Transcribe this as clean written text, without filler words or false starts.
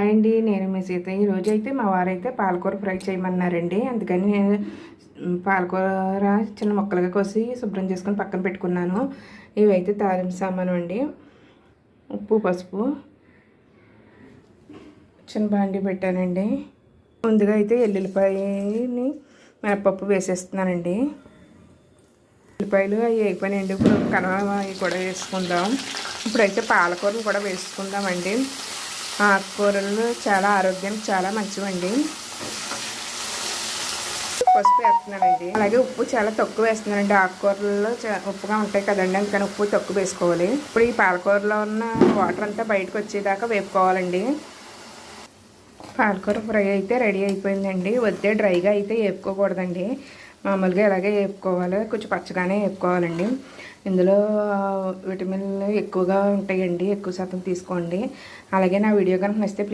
Hi అండి, నేను మీ సీత. ఈరోజు అయితే మా వారైతే పాలకూర ఫ్రై చేయమన్నారండి. అందుకని నేను పాలకూర చిన్న ముక్కలుగా కోసి శుభ్రం చేసుకొని పక్కన పెట్టుకున్నాను. ఇవైతే తాలింపు సామాను అండి. ఉప్పు, పసుపు, చిన్న బాండి పెట్టానండి. ముందుగా అయితే ఎల్లుల్లిపాయని మినపప్పు వేసేస్తున్నానండి. ఉల్లిపాయలు అవి వేగిపోయినాయండి. ఇప్పుడు కనవ అవి కూడా వేసుకుందాం. ఇప్పుడైతే పాలకూరను కూడా వేసుకుందామండి. ఆకుకూరలు చాలా ఆరోగ్యానికి చాలా మంచివండి. పసుపు వేస్తున్నానండి. అలాగే ఉప్పు చాలా తక్కువ వేస్తున్నానండి. ఆకుకూరల్లో ఉప్పుగా ఉంటాయి కదండి, అందుకని ఉప్పు తక్కువ వేసుకోవాలి. ఇప్పుడు ఈ పాలకూరలో ఉన్న వాటర్ అంతా బయటకు వచ్చేదాకా వేపుకోవాలండి. పాలకూర ఫ్రై అయితే రెడీ అయిపోయిందండి. వద్దే డ్రైగా అయితే వేపుకోకూడదండి, మామూలుగా ఇలాగే వేపుకోవాలి. కొంచెం పచ్చగానే వేపుకోవాలండి. ఇందులో విటమిన్లు ఎక్కువగా ఉంటాయండి, ఎక్కువ శాతం తీసుకోండి. అలాగే నా వీడియో కనుక నచ్చితే